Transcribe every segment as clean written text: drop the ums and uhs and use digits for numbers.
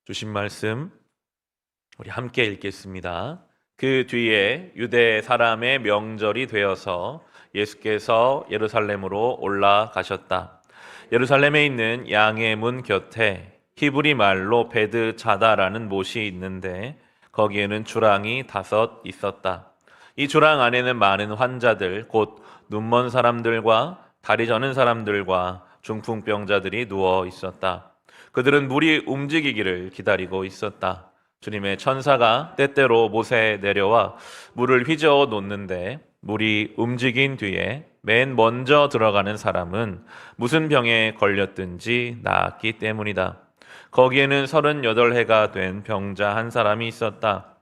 주신 말씀 우리 함께 읽겠습니다. 그 뒤에 유대 사람의 명절이 되어서 예수께서 예루살렘으로 올라가셨다. 예루살렘에 있는 양의 문 곁에 히브리 말로 베드자다라는 못이 있는데 거기에는 주랑이 5 있었다. 이 주랑 안에는 많은 환자들, 곧 눈먼 사람들과 다리 저는 사람들과 중풍병자들이 누워 있었다. 그들은 물이 움직이기를 기다리고 있었다. 주님의 천사가 때때로 못에 내려와 물을 휘저어 놓는데 물이 움직인 뒤에 맨 먼저 들어가는 사람은 무슨 병에 걸렸든지 나았기 때문이다. 거기에는 38해가 된 병자 한 사람이 있었다.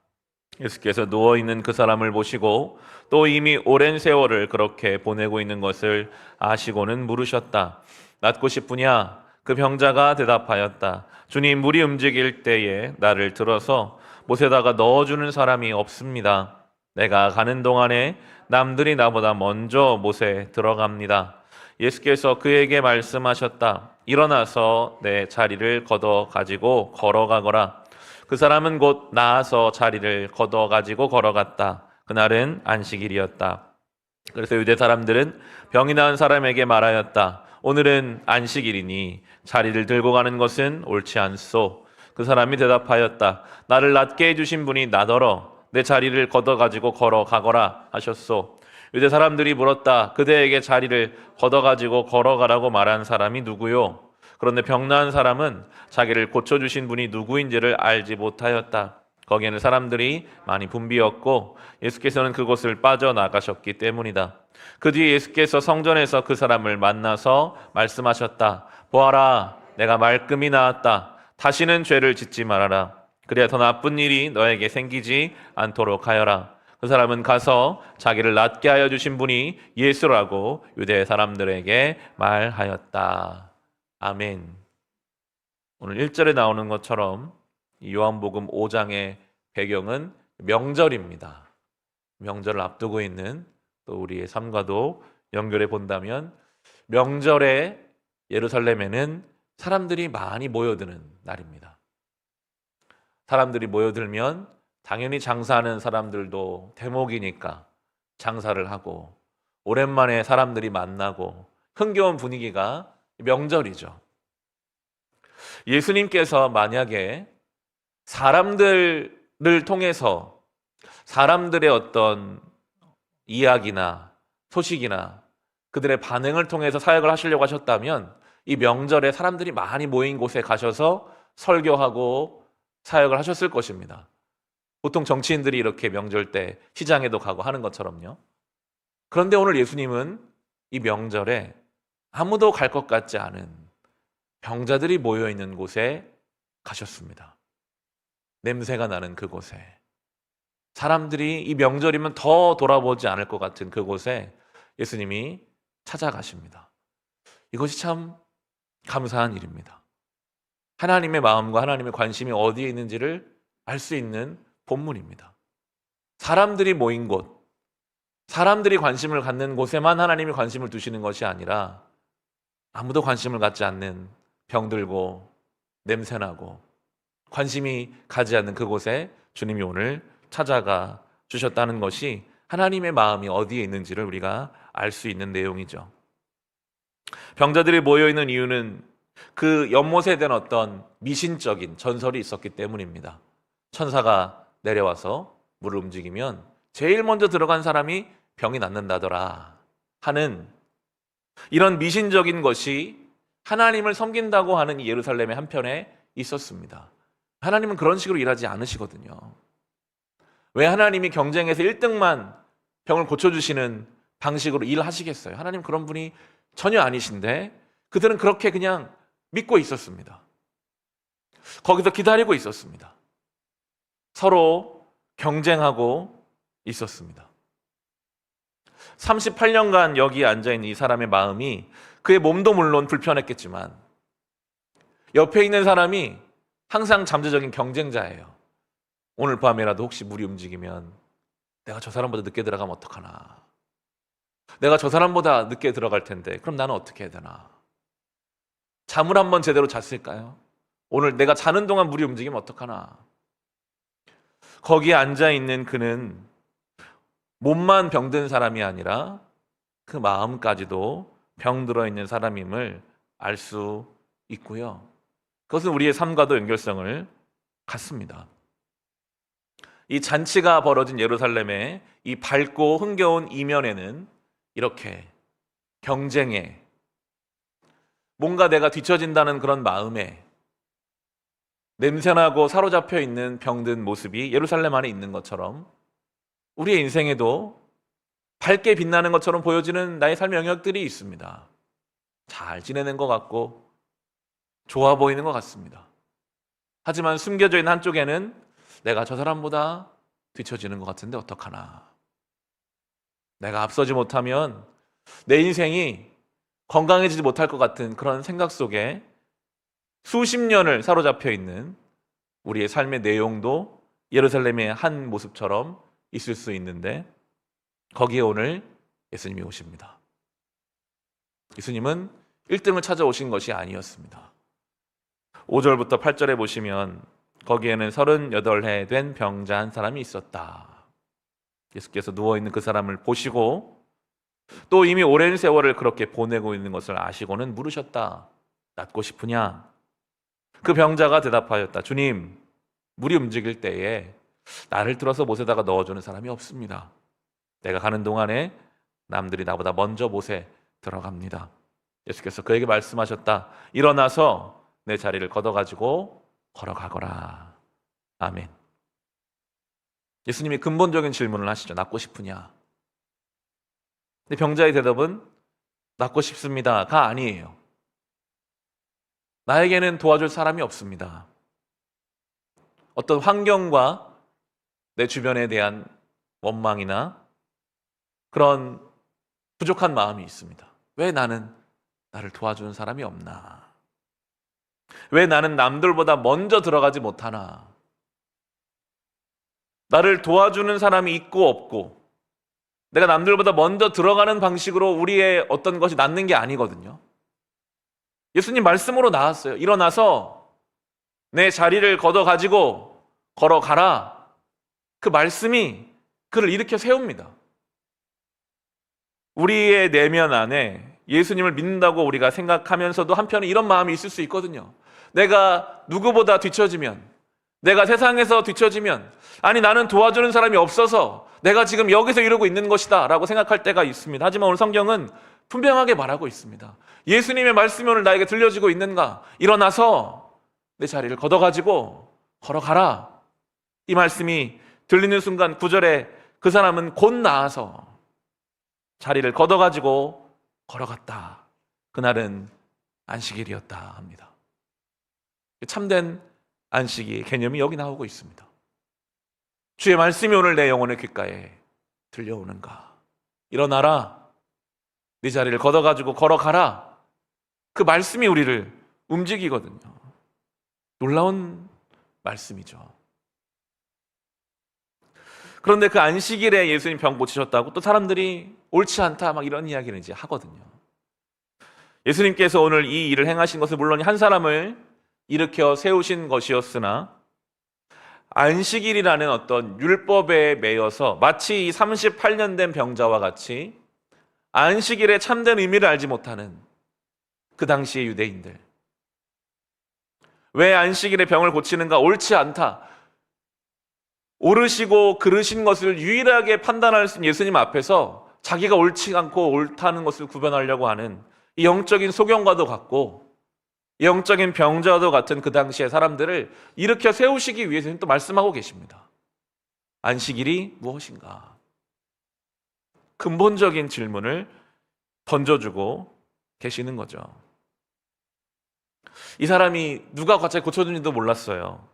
예수께서 누워있는 그 사람을 보시고 또 이미 오랜 세월을 그렇게 보내고 있는 것을 아시고는 물으셨다. 낫고 싶으냐? 그 병자가 대답하였다. 주님, 물이 움직일 때에 나를 들어서 못에다가 넣어주는 사람이 없습니다. 내가 가는 동안에 남들이 나보다 먼저 못에 들어갑니다. 예수께서 그에게 말씀하셨다. 일어나서 내 자리를 걷어 가지고 걸어가거라. 그 사람은 곧 나아서 자리를 걷어 가지고 걸어갔다. 그날은 안식일이었다. 그래서 유대 사람들은 병이 나은 사람에게 말하였다. 오늘은 안식일이니 자리를 들고 가는 것은 옳지 않소. 그 사람이 대답하였다. 나를 낫게 해주신 분이 나더러 내 자리를 걷어가지고 걸어가거라 하셨소. 유대 사람들이 물었다. 그대에게 자리를 걷어가지고 걸어가라고 말한 사람이 누구요? 그런데 병 나은 사람은 자기를 고쳐주신 분이 누구인지를 알지 못하였다. 거기에는 사람들이 많이 붐비었고 예수께서는 그곳을 빠져나가셨기 때문이다. 그 뒤에 예수께서 성전에서 그 사람을 만나서 말씀하셨다. 보아라, 내가 말끔히 나았다. 다시는 죄를 짓지 말아라. 그래야 더 나쁜 일이 너에게 생기지 않도록 하여라. 그 사람은 가서 자기를 낫게 하여 주신 분이 예수라고 유대 사람들에게 말하였다. 아멘. 오늘 1절에 나오는 것처럼 이 요한복음 5장의 배경은 명절입니다. 명절을 앞두고 있는 또 우리의 삶과도 연결해 본다면 명절에 예루살렘에는 사람들이 많이 모여드는 날입니다. 사람들이 모여들면 당연히 장사하는 사람들도 대목이니까 장사를 하고 오랜만에 사람들이 만나고 흥겨운 분위기가 명절이죠. 예수님께서 만약에 사람들을 통해서 사람들의 어떤 이야기나 소식이나 그들의 반응을 통해서 사역을 하시려고 하셨다면 이 명절에 사람들이 많이 모인 곳에 가셔서 설교하고 사역을 하셨을 것입니다. 보통 정치인들이 이렇게 명절 때 시장에도 가고 하는 것처럼요. 그런데 오늘 예수님은 이 명절에 아무도 갈 것 같지 않은 병자들이 모여있는 곳에 가셨습니다. 냄새가 나는 그곳에, 사람들이 이 명절이면 더 돌아보지 않을 것 같은 그곳에 예수님이 찾아가십니다. 이것이 참 감사한 일입니다. 하나님의 마음과 하나님의 관심이 어디에 있는지를 알 수 있는 본문입니다. 사람들이 모인 곳, 사람들이 관심을 갖는 곳에만 하나님이 관심을 두시는 것이 아니라 아무도 관심을 갖지 않는 병들고 냄새나고 관심이 가지 않는 그곳에 주님이 오늘 찾아가 주셨다는 것이 하나님의 마음이 어디에 있는지를 우리가 알 수 있는 내용이죠. 병자들이 모여있는 이유는 그 연못에 대한 어떤 미신적인 전설이 있었기 때문입니다. 천사가 내려와서 물을 움직이면 제일 먼저 들어간 사람이 병이 낫는다더라 하는 이런 미신적인 것이 하나님을 섬긴다고 하는 이 예루살렘의 한편에 있었습니다. 하나님은 그런 식으로 일하지 않으시거든요. 왜 하나님이 경쟁에서 1등만 병을 고쳐주시는 방식으로 일하시겠어요? 하나님 그런 분이 전혀 아니신데 그들은 그렇게 그냥 믿고 있었습니다. 거기서 기다리고 있었습니다. 서로 경쟁하고 있었습니다. 38년간 여기에 앉아있는 이 사람의 마음이 그의 몸도 물론 불편했겠지만 옆에 있는 사람이 항상 잠재적인 경쟁자예요. 오늘 밤에라도 혹시 물이 움직이면 내가 저 사람보다 늦게 들어가면 어떡하나. 내가 저 사람보다 늦게 들어갈 텐데 그럼 나는 어떻게 해야 되나. 잠을 한번 제대로 잤을까요? 오늘 내가 자는 동안 물이 움직이면 어떡하나. 거기에 앉아있는 그는 몸만 병든 사람이 아니라 그 마음까지도 병들어 있는 사람임을 알 수 있고요. 그것은 우리의 삶과도 연결성을 갖습니다. 이 잔치가 벌어진 예루살렘의 이 밝고 흥겨운 이면에는 이렇게 경쟁에, 뭔가 내가 뒤처진다는 그런 마음에 냄새나고 사로잡혀 있는 병든 모습이 예루살렘 안에 있는 것처럼 우리의 인생에도 밝게 빛나는 것처럼 보여지는 나의 삶의 영역들이 있습니다. 잘 지내는 것 같고 좋아 보이는 것 같습니다. 하지만 숨겨져 있는 한쪽에는 내가 저 사람보다 뒤처지는 것 같은데 어떡하나. 내가 앞서지 못하면 내 인생이 건강해지지 못할 것 같은 그런 생각 속에 수십 년을 사로잡혀 있는 우리의 삶의 내용도 예루살렘의 한 모습처럼 있을 수 있는데, 거기에 오늘 예수님이 오십니다. 예수님은 1등을 찾아오신 것이 아니었습니다. 5절부터 8절에 보시면 거기에는 38해 된 병자 한 사람이 있었다. 예수께서 누워있는 그 사람을 보시고 또 이미 오랜 세월을 그렇게 보내고 있는 것을 아시고는 물으셨다. 낫고 싶으냐? 그 병자가 대답하였다. 주님, 물이 움직일 때에 나를 들어서 못에다가 넣어주는 사람이 없습니다. 내가 가는 동안에 남들이 나보다 먼저 못에 들어갑니다. 예수께서 그에게 말씀하셨다. 일어나서 내 자리를 걷어가지고 걸어가거라. 아멘. 예수님이 근본적인 질문을 하시죠. 낫고 싶으냐? 근데 병자의 대답은 낫고 싶습니다가 아니에요. 나에게는 도와줄 사람이 없습니다. 어떤 환경과 내 주변에 대한 원망이나 그런 부족한 마음이 있습니다. 왜 나는 나를 도와주는 사람이 없나? 왜 나는 남들보다 먼저 들어가지 못하나? 나를 도와주는 사람이 있고 없고, 내가 남들보다 먼저 들어가는 방식으로 우리의 어떤 것이 낫는 게 아니거든요. 예수님 말씀으로 나왔어요. 일어나서 내 자리를 걷어가지고 걸어가라. 그 말씀이 그를 일으켜 세웁니다. 우리의 내면 안에 예수님을 믿는다고 우리가 생각하면서도 한편에 이런 마음이 있을 수 있거든요. 내가 누구보다 뒤처지면, 내가 세상에서 뒤처지면, 아니 나는 도와주는 사람이 없어서 내가 지금 여기서 이러고 있는 것이다 라고 생각할 때가 있습니다. 하지만 오늘 성경은 분명하게 말하고 있습니다. 예수님의 말씀이 오늘 나에게 들려지고 있는가? 일어나서 내 자리를 걷어가지고 걸어가라. 이 말씀이 들리는 순간 9절에 그 사람은 곧 나아서 자리를 걷어가지고 걸어갔다. 그날은 안식일이었다 합니다. 참된 안식의 개념이 여기 나오고 있습니다. 주의 말씀이 오늘 내 영혼의 귓가에 들려오는가? 일어나라. 네 자리를 걷어가지고 걸어가라. 그 말씀이 우리를 움직이거든요. 놀라운 말씀이죠. 그런데 그 안식일에 예수님 병 고치셨다고 또 사람들이 옳지 않다 막 이런 이야기를 이제 하거든요. 예수님께서 오늘 이 일을 행하신 것은 물론 한 사람을 일으켜 세우신 것이었으나 안식일이라는 어떤 율법에 매여서 마치 이 38년 된 병자와 같이 안식일의 참된 의미를 알지 못하는 그 당시의 유대인들, 왜 안식일에 병을 고치는가? 옳지 않다. 옳으시고 그르신 것을 유일하게 판단할 수 있는 예수님 앞에서 자기가 옳지 않고 옳다는 것을 구별하려고 하는 이 영적인 소경과도 같고 영적인 병자와도 같은 그 당시의 사람들을 일으켜 세우시기 위해서 또 말씀하고 계십니다. 안식일이 무엇인가? 근본적인 질문을 던져주고 계시는 거죠. 이 사람이 누가 갑자기 고쳐준지도 몰랐어요.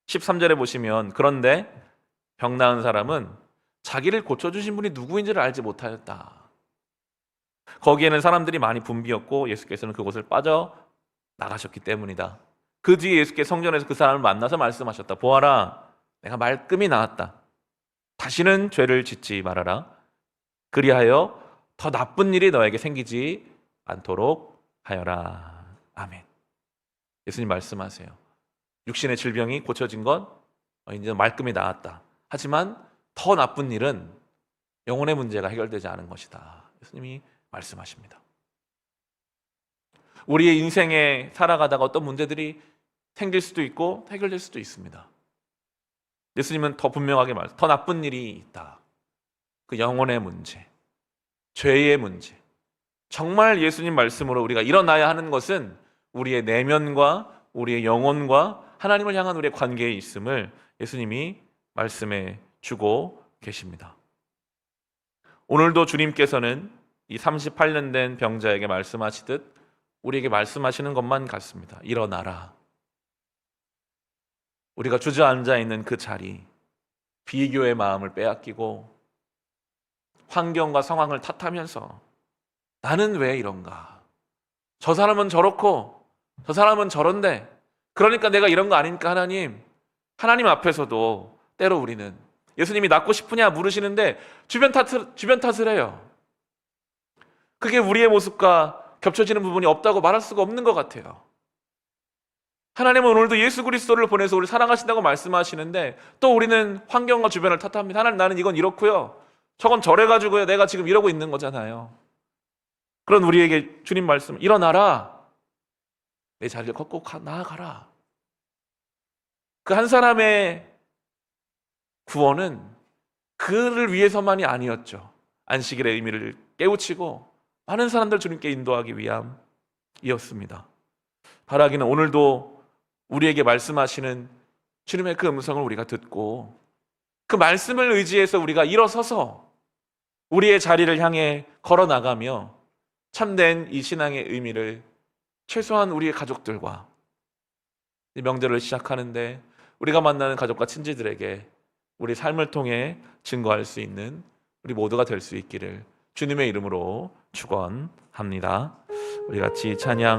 13절에 보시면 그런데 병 나은 사람은 자기를 고쳐주신 분이 누구인지를 알지 못하였다. 거기에는 사람들이 많이 붐비었고 예수께서는 그곳을 빠져 나가셨기 때문이다. 그 뒤에 예수께서 성전에서 그 사람을 만나서 말씀하셨다. 보아라, 내가 말끔히 나았다. 다시는 죄를 짓지 말아라. 그리하여 더 나쁜 일이 너에게 생기지 않도록 하여라. 아멘. 예수님 말씀하세요. 육신의 질병이 고쳐진 것, 이제 말끔히 나았다. 하지만 더 나쁜 일은 영혼의 문제가 해결되지 않은 것이다. 예수님이 말씀하십니다. 우리의 인생에 살아가다가 어떤 문제들이 생길 수도 있고 해결될 수도 있습니다. 예수님은 더 분명하게 더 나쁜 일이 있다. 그 영혼의 문제, 죄의 문제. 정말 예수님 말씀으로 우리가 일어나야 하는 것은 우리의 내면과 우리의 영혼과 하나님을 향한 우리의 관계에 있음을 예수님이 말씀해 주고 계십니다. 오늘도 주님께서는 이 38년 된 병자에게 말씀하시듯 우리에게 말씀하시는 것만 같습니다. 일어나라. 우리가 주저앉아 있는 그 자리, 비교의 마음을 빼앗기고 환경과 상황을 탓하면서 나는 왜 이런가? 저 사람은 저렇고 저 사람은 저런데 그러니까 내가 이런 거 아닙니까? 하나님 앞에서도 때로 우리는 예수님이 낫고 싶으냐 물으시는데 주변 탓을 해요. 그게 우리의 모습과 겹쳐지는 부분이 없다고 말할 수가 없는 것 같아요. 하나님은 오늘도 예수 그리스도를 보내서 우리를 사랑하신다고 말씀하시는데 또 우리는 환경과 주변을 탓합니다. 하나님, 나는 이건 이렇고요, 저건 저래가지고요, 내가 지금 이러고 있는 거잖아요. 그런 우리에게 주님 말씀, 일어나라. 내 자리를 걷고 나아가라. 그 한 사람의 구원은 그를 위해서만이 아니었죠. 안식일의 의미를 깨우치고 많은 사람들 주님께 인도하기 위함이었습니다. 바라기는 오늘도 우리에게 말씀하시는 주님의 그 음성을 우리가 듣고 그 말씀을 의지해서 우리가 일어서서 우리의 자리를 향해 걸어나가며 참된 이 신앙의 의미를 최소한 우리의 가족들과 이 명절을 시작하는데 우리가 만나는 가족과 친지들에게 우리 삶을 통해 증거할 수 있는 우리 모두가 될 수 있기를 주님의 이름으로 축원합니다. 우리 같이 찬양